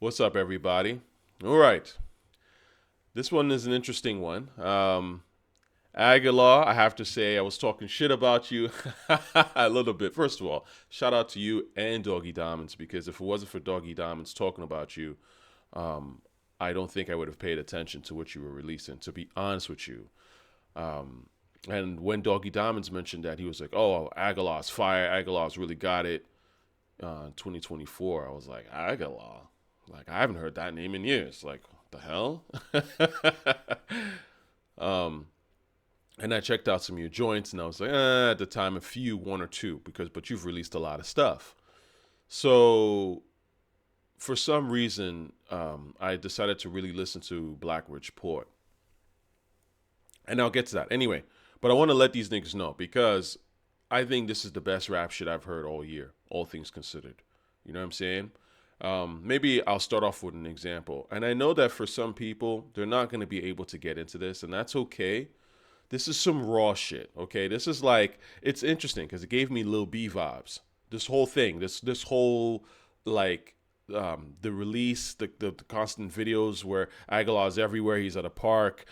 What's up, everybody? All right. This one is an interesting one. Agallah, I have to say, I was talking shit about you a little bit. First of all, shout out to you and Doggie Diamonds, because if it wasn't for Doggie Diamonds talking about you, I don't think I would have paid attention to what you were releasing, to be honest with you. And when Doggie Diamonds mentioned that, he was like, oh, Agallah's fire. Agallah's really got it. 2024, I was like, Agallah? Like, I haven't heard that name in years. Like, what the hell? And I checked out some of your joints, and I was like, at the time, one or two, but you've released a lot of stuff. So, for some reason, I decided to really listen to Black Rich Port. And I'll get to that. Anyway, but I want to let these niggas know, because I think this is the best rap shit I've heard all year, all things considered. You know what I'm saying? Maybe I'll start off with an example. And I know that for some people, they're not going to be able to get into this, and that's okay. This is some raw shit, okay? This is like, it's interesting because it gave me Lil B vibes. This whole thing, this whole, like, the release, the constant videos where Agallah is everywhere. He's at a park,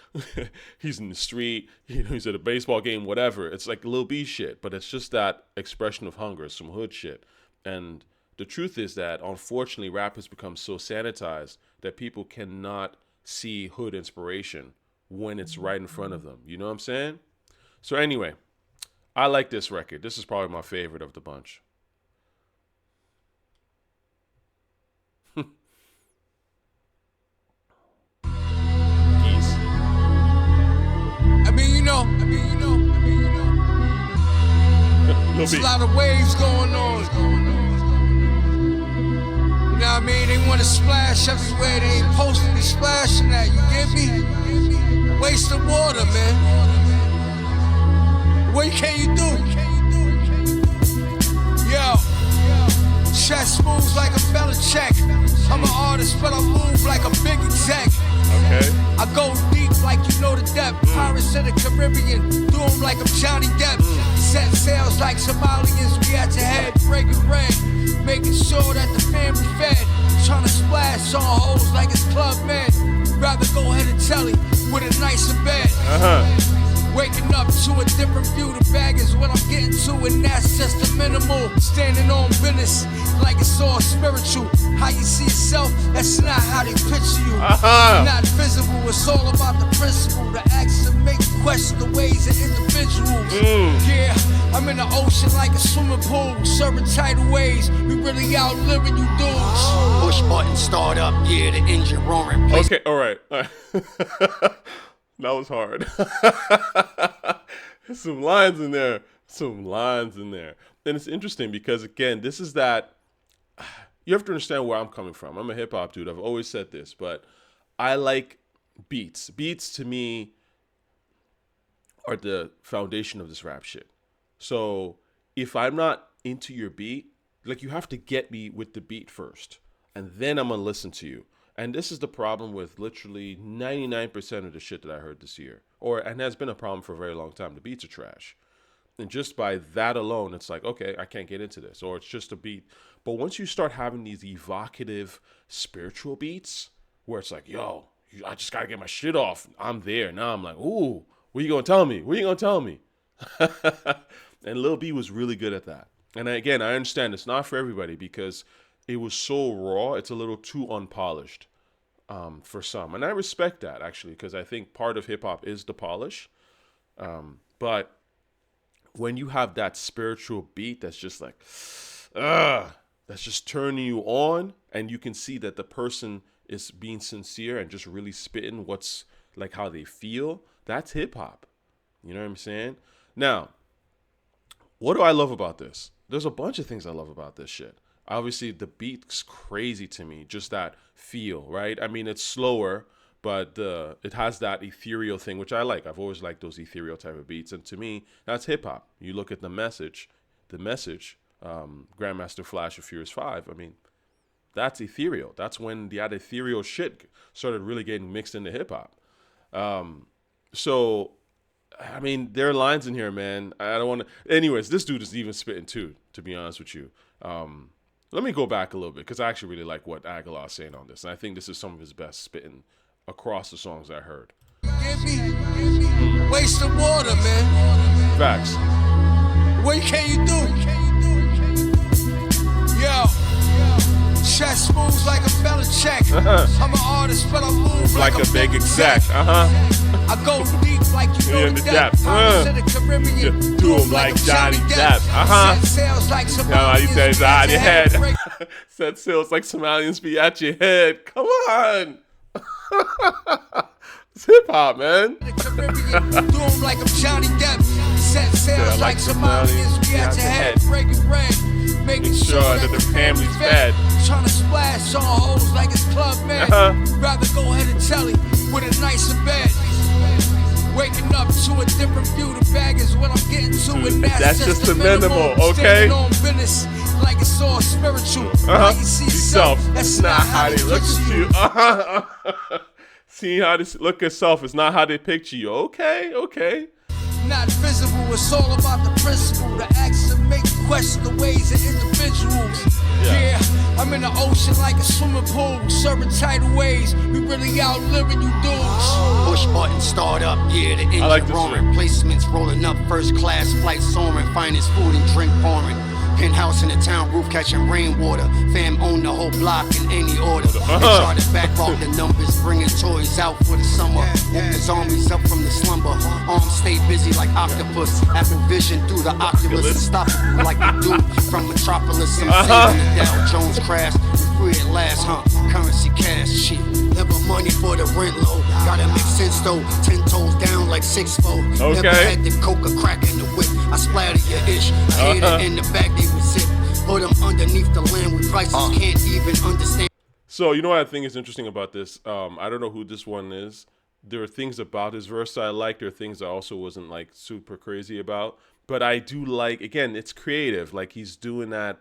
he's in the street, he's at a baseball game, whatever. It's like Lil B shit, but it's just that expression of hunger, some hood shit. And the truth is that, unfortunately, rap has become so sanitized that people cannot see hood inspiration when it's right in front of them. You know what I'm saying? So anyway, I like this record. This is probably my favorite of the bunch. There's a lot of waves going on. You know what I mean? They want to splash everywhere. They ain't supposed to be splashing at. You get me? Waste of water, man. What can you do? Yo, chest moves like a Belichick. I'm an artist, but I move like a big exec. Okay. I go deep like you know the depth. Pirates of the Caribbean, do them like I'm Johnny Depp. Set sails like Somalians, we at your head, breaking bread, making sure that the family fed. Trying to splash on hoes like it's Club Med. Rather go ahead and telly with a nicer bed. Waking up to a different view, the bag is what I'm getting to, and that's just the minimal. Standing on business like it's all spiritual. How you see yourself, that's not how they picture you. Not visible, it's all about the principle. The acts that make you question the ways of individuals. Yeah, I'm in the ocean like a swimming pool, serving tidal waves. We really outliving you dudes. Push button, start up, yeah, the engine roaring. Okay, all right. That was hard. There's some lines in there. And it's interesting because, again, this is that, you have to understand where I'm coming from. I'm a hip hop dude. I've always said this, but I like beats. Beats to me are the foundation of this rap shit. So if I'm not into your beat, like, you have to get me with the beat first, and then I'm gonna listen to you. And this is the problem with literally 99% of the shit that I heard this year. And has been a problem for a very long time. The beats are trash. And just by that alone, it's like, okay, I can't get into this. Or it's just a beat. But once you start having these evocative spiritual beats, where it's like, yo, I just got to get my shit off. I'm there. Now I'm like, ooh, what are you going to tell me? What are you going to tell me? And Lil B was really good at that. And again, I understand it's not for everybody, because it was so raw. It's a little too unpolished for some. And I respect that, actually, because I think part of hip hop is the polish. But when you have that spiritual beat that's just like, that's just turning you on, and you can see that the person is being sincere and just really spitting what's like how they feel, that's hip hop. You know what I'm saying? Now, what do I love about this? There's a bunch of things I love about this shit. Obviously, the beat's crazy to me, just that feel, right? I mean, it's slower, but it has that ethereal thing, which I like. I've always liked those ethereal type of beats, and to me, that's hip-hop. You look at the message, Grandmaster Flash of Furious 5, I mean, that's ethereal. That's when that ethereal shit started really getting mixed into hip-hop. So, I mean, there are lines in here, man. I don't want to... Anyways, this dude is even spitting too, to be honest with you. Let me go back a little bit because I actually really like what Agallah is saying on this, and I think this is some of his best spitting across the songs I heard. Waste of water, man. Facts. What can you do? Yo, chest moves like a Belichick. I'm an artist, but I move like a big exec. I go deep like you know the depth. To the Caribbean, do them like Johnny Depp. Set sails like some aliens out your head. Set sails like some aliens be at your head. Come on. It's hip hop, man. The Caribbean, do them like I'm Johnny Depp. Set sails like some aliens be at your head. Breaking bread, making sure that the family's fed. Trying to splash on hoes like it's Club Med. Rather go ahead and tell it with a nicer bed. Waking up to a different view, the bag is what I'm getting to, and that's just the minimal, okay? On business, like it's all spiritual. How you see self, that's not how they look at you. Seeing how they look at self is not how they picture you. Okay, okay. Not visible, it's all about the principle. The acts that make you question the ways of individuals. Yeah, I'm in the ocean like a swimming pool, serving tidal waves. We really out living you dudes. Push button, start up, yeah, the engine like roaring. Placements rolling up, first class flight soaring. Finest food and drink pouring. Penthouse in the town, roof catching rainwater. Fam own the whole block in any order. They try to back off the numbers, bringing toys out for the summer. Woke the zombies up from the slumber. Arms stay busy like octopus. Apple vision through the oculus. Unstoppable like the dude from Metropolis. I'm saving the Dow Jones crash. We free at last, huh? Currency cash, shit. Never money for the rent low. Gotta make sense though. 10 toes down like 6-fold. Okay. Never had the coca crack in the whip. I splatter your ish. I hate it in the back, they would zip. Put them underneath the land with prices can't even understand. So, you know what I think is interesting about this? I don't know who this one is. There are things about his verse that I like. There are things I also wasn't like super crazy about. But I do like, again, it's creative. Like he's doing that.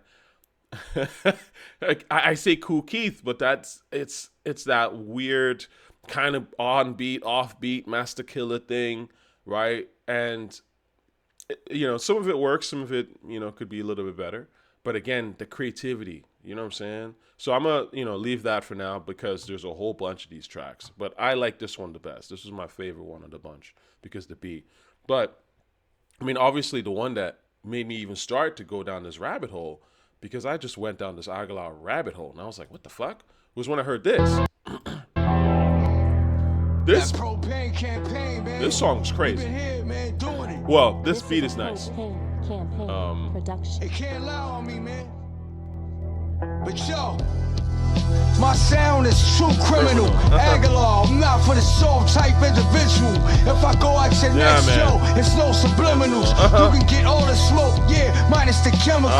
I say Cool Keith, but it's that weird kind of on beat, off beat, Master Killer thing, right? And you know, some of it works, some of it, you know, could be a little bit better. But again, the creativity, you know what I'm saying? So I'm gonna, you know, leave that for now because there's a whole bunch of these tracks. But I like this one the best. This is my favorite one of the bunch because the beat. But I mean, obviously the one that made me even start to go down this rabbit hole, because I just went down this Agallah rabbit hole and I was like, what the fuck? Was when I heard this. This song is crazy. Well, this beat is nice. It can't lie on me, man. But yo, my sound is true criminal. Agallah, I'm not for the soft type individual. If I go out your next show, it's no subliminals. You can get all the smoke, minus the chemical.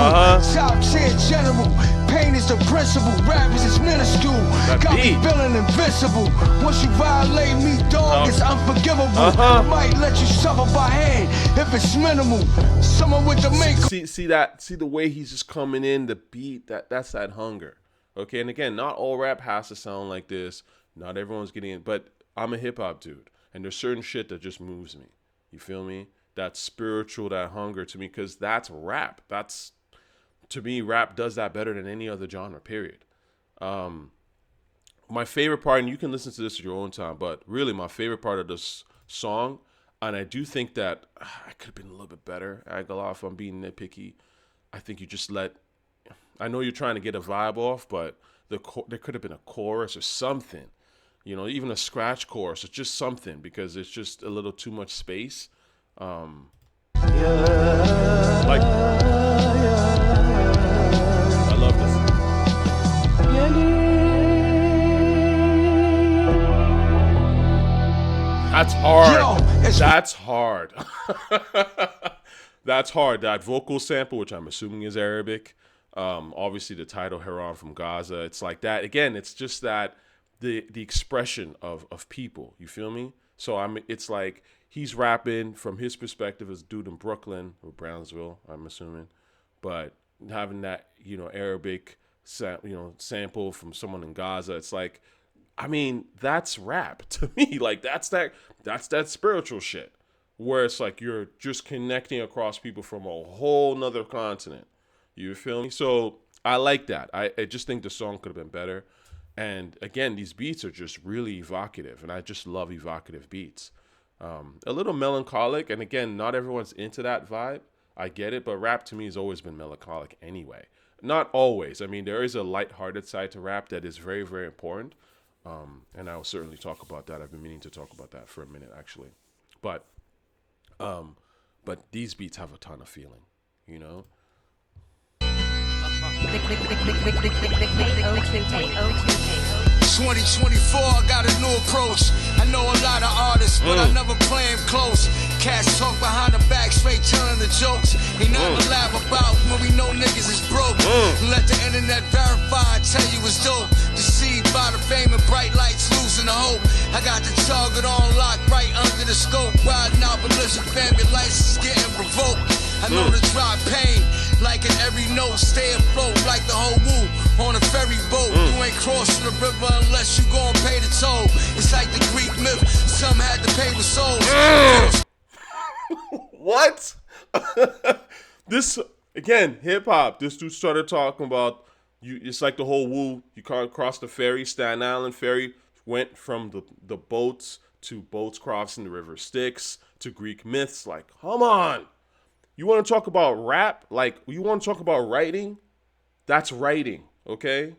Top tier general. Pain is the principle. Rappers is minuscule. Got me feeling invincible. Once you violate me, dog, it's unforgivable. I might let you suffer by hand if it's minimal. Someone with the make. See the way he's just coming in, the beat, that's that hunger. Okay, and again, not all rap has to sound like this. Not everyone's getting it, but I'm a hip hop dude, and there's certain shit that just moves me. You feel me? That spiritual, that hunger to me, because that's rap. That's, to me, rap does that better than any other genre, period. My favorite part, and you can listen to this at your own time, but really my favorite part of this song, and I do think that I could have been a little bit better, Agallah, if I'm being nitpicky. I think you just I know you're trying to get a vibe off, but there could have been a chorus or something, you know, even a scratch chorus or just something, because it's just a little too much space. I love this. That's hard. That's hard. That's hard. That vocal sample, which I'm assuming is Arabic. Obviously the title Heron from Gaza. It's like that. Again, it's just that the expression of people. You feel me? So it's like he's rapping from his perspective as a dude in Brooklyn or Brownsville, I'm assuming. But having that, you know, Arabic sample from someone in Gaza, it's like, I mean, that's rap to me. Like that's that spiritual shit where it's like you're just connecting across people from a whole nother continent. You feel me? So I like that. I just think the song could have been better. And again, these beats are just really evocative, and I just love evocative beats. A little melancholic, and again, not everyone's into that vibe. I get it, but rap to me has always been melancholic anyway. Not always. I mean, there is a lighthearted side to rap that is very, very important. And I will certainly talk about that. I've been meaning to talk about that for a minute, actually. But these beats have a ton of feeling, you know? 2024, I got a new approach. I know a lot of artists, but I never play them close. Cats talk behind the back, straight telling the jokes. Ain't nothing to laugh about when we know niggas is broke. Let the internet verify and tell you it's dope. Deceived by the fame and bright lights, losing the hope. I got the target on lock right under the scope. Riding out, but listen, fam, your license is getting revoked. I know the dry pain, like in every note, stay afloat like the whole woo on a ferry boat. You ain't crossing the river unless you gon' pay the toll. It's like the Greek myth, some had to pay with souls. What? This, again, hip-hop. This dude started talking about, it's like the whole woo, you can't cross the ferry, Staten Island ferry, went from the boats to boats crossing the river Styx to Greek myths. Like, come on. You want to talk about rap? Like, you want to talk about writing? That's writing, okay?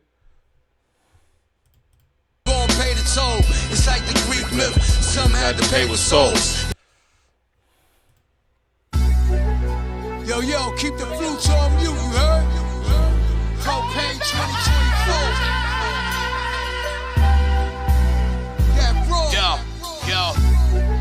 Gon' pay the toll. It's like the Greek myth. Some had to pay with souls. Yo, keep the flutes on mute, you heard? Propane 2024. Yeah, bro. Yo,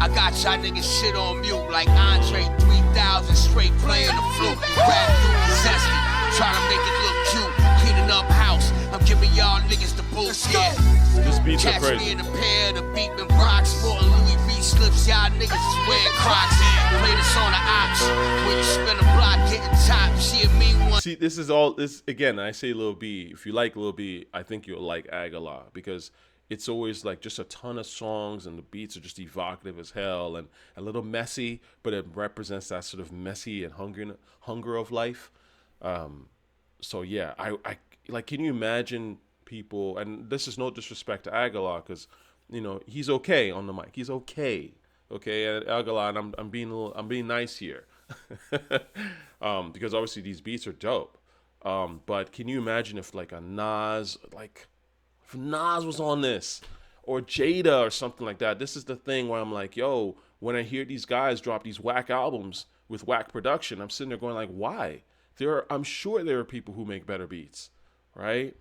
I got y'all niggas shit on mute like Andre 3000 straight playing the flute. Rap you zesty, trying to make it look cute. Cleaning up house, I'm giving y'all niggas the boost, yeah. This beats are Catch crazy. me in a pair of the Beekman Rocks, sporting Louis V slips, y'all niggas is wearing Crocs. Play this on the ops, when you spin a block, getting top, she a mean one. See, this is all, this, again, I say Lil B. If you like Lil B, I think you'll like Agallah, because it's always like just a ton of songs and the beats are just evocative as hell and a little messy, but it represents that sort of messy and hunger of life. So yeah, I like, can you imagine people, and this is no disrespect to Agallah, because, you know, he's okay on the mic. He's okay. Okay, Agallah, and I'm being nice here. Because obviously these beats are dope. But can you imagine if like a Nas, like, if Nas was on this, or Jada or something like that? This is the thing where I'm like, yo, when I hear these guys drop these whack albums with whack production, I'm sitting there going like, why? I'm sure there are people who make better beats, right?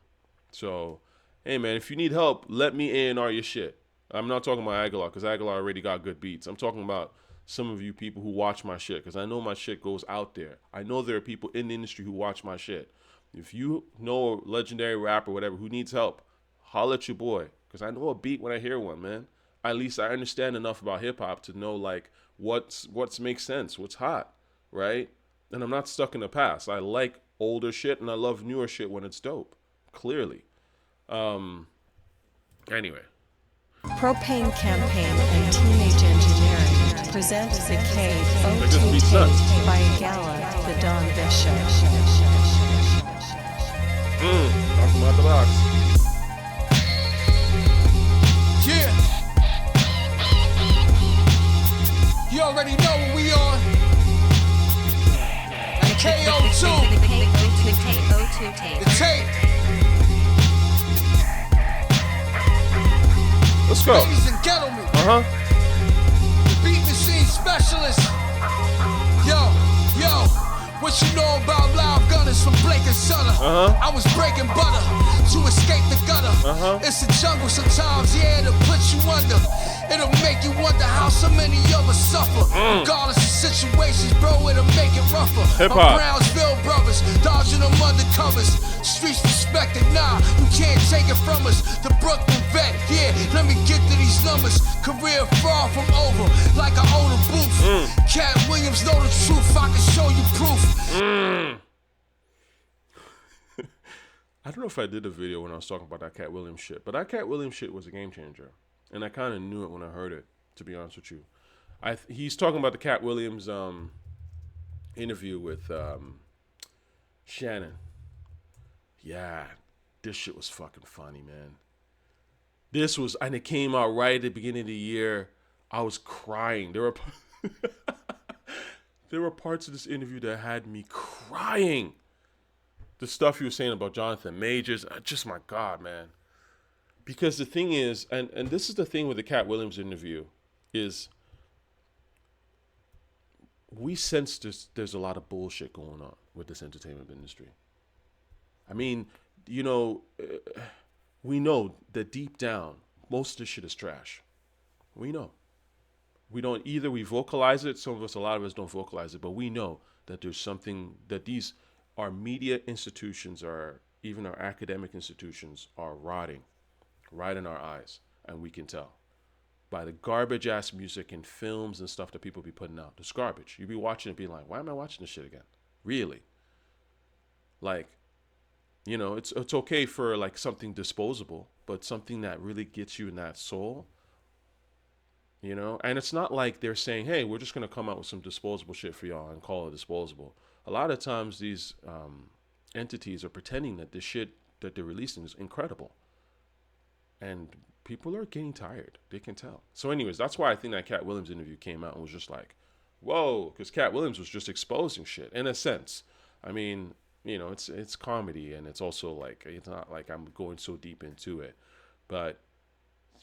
So, hey man, if you need help, let me in or your shit. I'm not talking about Agallah, because Agallah already got good beats. I'm talking about some of you people who watch my shit, because I know my shit goes out there. I know there are people in the industry who watch my shit. If you know a legendary rapper or whatever who needs help, holla at your boy, because I know a beat when I hear one, man. At least I understand enough about hip-hop to know, like, what's makes sense, what's hot, right? And I'm not stuck in the past. I like older shit, and I love newer shit when it's dope, clearly. Anyway. Propane Campaign and Teenage Engineering present the K.O.T. by Agallah, the Don Bishop. Talking about the box. Yeah. You already know what we on. And KO2. The tape. Let's go. Ladies and gentlemen. The beat machine specialist. Yo. What you know about live gunners from Blake and Sutter? I was breaking butter to escape the gutter. It's a jungle sometimes, yeah, it'll put you under. It'll make you wonder how so many of us suffer. Regardless of situations, bro, it'll make it rougher. Hip-hop. My Brownsville brothers, dodging them undercovers. Streets respected, nah, you can't take it from us. The Brooklyn vet, yeah, let me get to these numbers. Career far from over, like I own a booth. Katt Williams know the truth, I can show you proof. I don't know if I did a video when I was talking about that Katt Williams shit, but that Katt Williams shit was a game changer. And I kind of knew it when I heard it, to be honest with you. He's talking about the Katt Williams interview with Shannon. yeah, this shit was fucking funny, man. And it came out right at the beginning of the year. I was crying. There were parts of this interview that had me crying. The stuff you were saying about Jonathan Majors, just my God, man. Because the thing is, and this is the thing with the Katt Williams interview, is we sense there's a lot of bullshit going on with this entertainment industry. I mean, you know, we know that deep down, most of this shit is trash. We know. We don't either. We vocalize it. Some of us, a lot of us don't vocalize it, but we know that there's something that our media institutions even our academic institutions are rotting right in our eyes. And we can tell by the garbage ass music and films and stuff that people be putting out. It's garbage. You be watching it being like, why am I watching this shit again? Really? Like, you know, it's okay for like something disposable, but something that really gets you in that soul, you know? And it's not like they're saying, hey, we're just going to come out with some disposable shit for y'all and call it disposable. A lot of times these entities are pretending that the shit that they're releasing is incredible. And people are getting tired. They can tell. So anyways, that's why I think that Katt Williams interview came out and was just like, whoa, because Katt Williams was just exposing shit in a sense. I mean, you know, it's comedy, and it's also like, it's not like I'm going so deep into it, but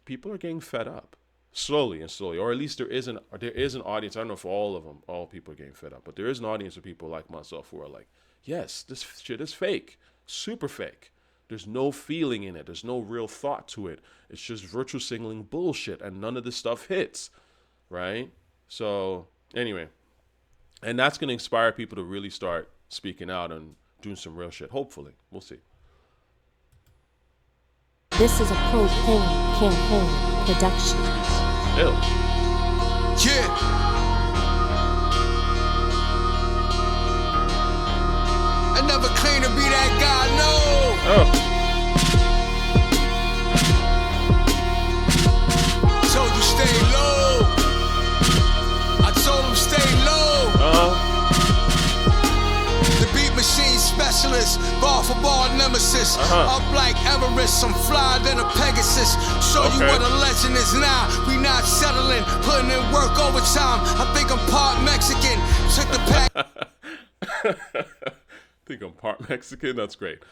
people are getting fed up slowly, or at least there is an audience. I don't know if all people are getting fed up, but there is an audience of people like myself who are like, yes, this shit is fake, super fake. There's no feeling in it. There's no real thought to it. It's just virtue signaling bullshit, and none of this stuff hits, right? So anyway, and that's going to inspire people to really start speaking out and doing some real shit. Hopefully. We'll see. This is a propane campaign production. Ew. Yeah. I never claim to be that guy, no. Oh. Told you stay low. I told him stay low. The beat machine specialist, bar for bar nemesis. Up like Everest, I'm flyer than a Pegasus. Show you what a legend is now. We not settling, putting in work overtime. I think I'm part Mexican. Took the pack. Think I'm part Mexican. That's great.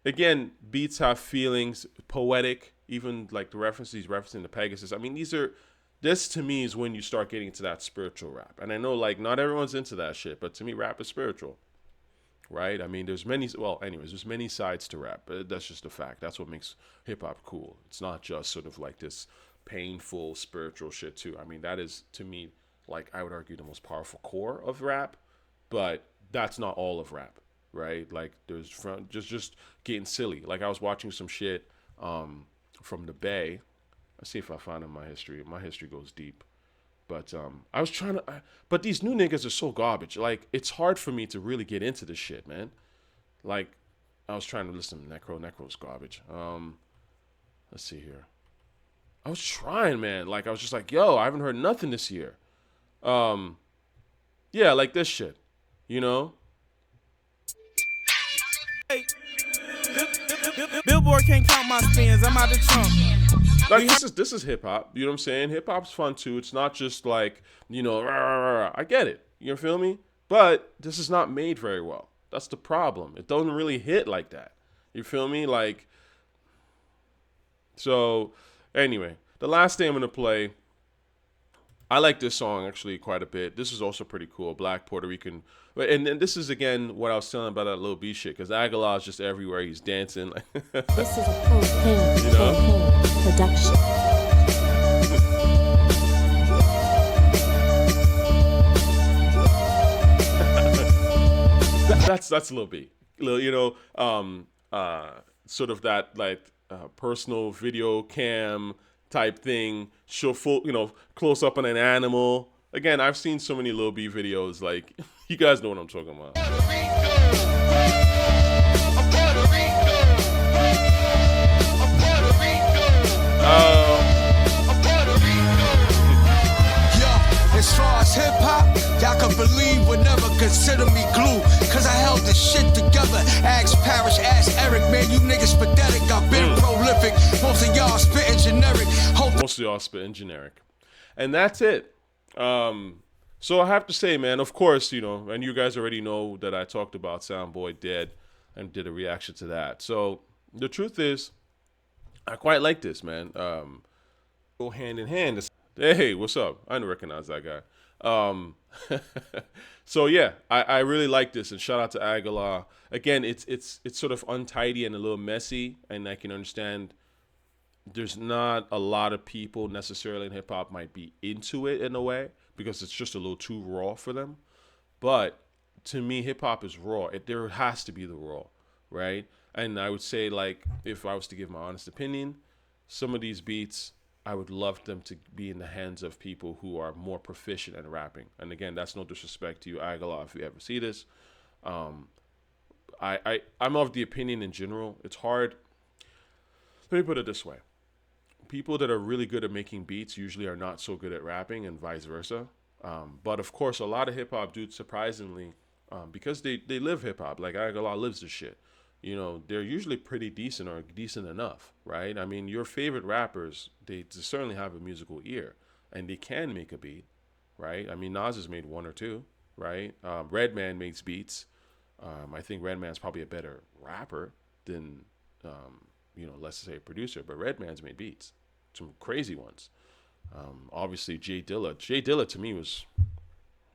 Again, beats have feelings, poetic. Even like the references, referencing the Pegasus. I mean, this to me is when you start getting into that spiritual rap. And I know like not everyone's into that shit, but to me, rap is spiritual, right? I mean, there's many sides to rap. But that's just a fact. That's what makes hip hop cool. It's not just sort of like this painful spiritual shit too. I mean, that is to me, like I would argue the most powerful core of rap, but that's not all of rap, right? Like there's just getting silly. Like I was watching some shit from the Bay. Let's see if I find in my history. My history goes deep. But I was trying to... but these new niggas are so garbage. Like, it's hard for me to really get into this shit, man. Like, I was trying to listen to Necro. Necro's garbage. Let's see here. I was trying, man. Like, I was just like, yo, I haven't heard nothing this year. Yeah, like this shit. You know? Hey. Billboard can't count my spins. I'm out the trunk. Like this is hip hop. You know what I'm saying? Hip hop's fun too. It's not just like, you know, rah, rah, rah. I get it. You feel me? But this is not made very well. That's the problem. It doesn't really hit like that. You feel me? Like, so anyway, the last thing I'm gonna play. I like this song actually quite a bit. This is also pretty cool. Black Puerto Rican. And this is, again, what I was telling about that Lil B shit. Because Agallah is just everywhere. He's dancing. This is a propane campaign production. That's Lil B. You know, sort of that, like, personal video cam type thing. Show full, you know, close up on an animal. Again, I've seen so many Lil B videos, like, you guys know what I'm talking about. As far as hip hop, y'all can believe would never consider me glue. Cause I held the shit together. Ask Man, you niggas pathetic. I've been prolific. Most of y'all spitting generic. Most of y'all spitting generic. And that's it. So I have to say, man, of course, you know, and you guys already know that I talked about Soundboy Dead and did a reaction to that. So the truth is, I quite like this, man. Go hand in hand. Hey, what's up? I didn't recognize that guy. So yeah, I really like this, and shout out to Agallah. Again, it's sort of untidy and a little messy, and I can understand there's not a lot of people necessarily in hip hop might be into it in a way because it's just a little too raw for them. But to me, hip hop is raw. There has to be the raw, right? And I would say, like, if I was to give my honest opinion, some of these beats, I would love them to be in the hands of people who are more proficient at rapping. And again, that's no disrespect to you, Agallah, if you ever see this. I'm of the opinion in general, it's hard. Let me put it this way. People that are really good at making beats usually are not so good at rapping, and vice versa. But of course, a lot of hip hop dudes, surprisingly, because they live hip hop, like Agallah lives this shit. You know, they're usually pretty decent or decent enough, right? I mean, your favorite rappers, they certainly have a musical ear, and they can make a beat, right? I mean, Nas has made one or two, right? Redman makes beats. I think Redman's probably a better rapper than, let's say a producer, but Redman's made beats, some crazy ones. Obviously, Jay Dilla. Jay Dilla, to me, was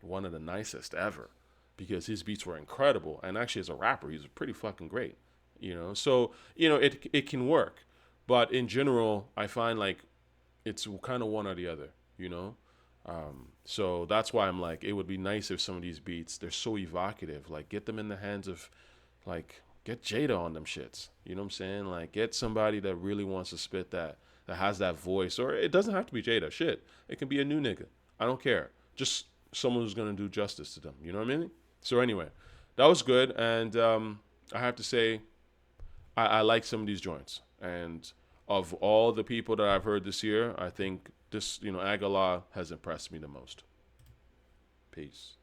one of the nicest ever, because his beats were incredible. And actually, as a rapper, he's pretty fucking great, you know? So, you know, it can work. But in general, I find, like, it's kind of one or the other, you know? So that's why I'm like, it would be nice if some of these beats, they're so evocative. Like, get them in the hands of, like, get Jada on them shits. You know what I'm saying? Like, get somebody that really wants to spit that has that voice. Or it doesn't have to be Jada. Shit. It can be a new nigga. I don't care. Just someone who's going to do justice to them. You know what I mean? So anyway, that was good, and I have to say, I like some of these joints. And of all the people that I've heard this year, I think this, Agallah has impressed me the most. Peace.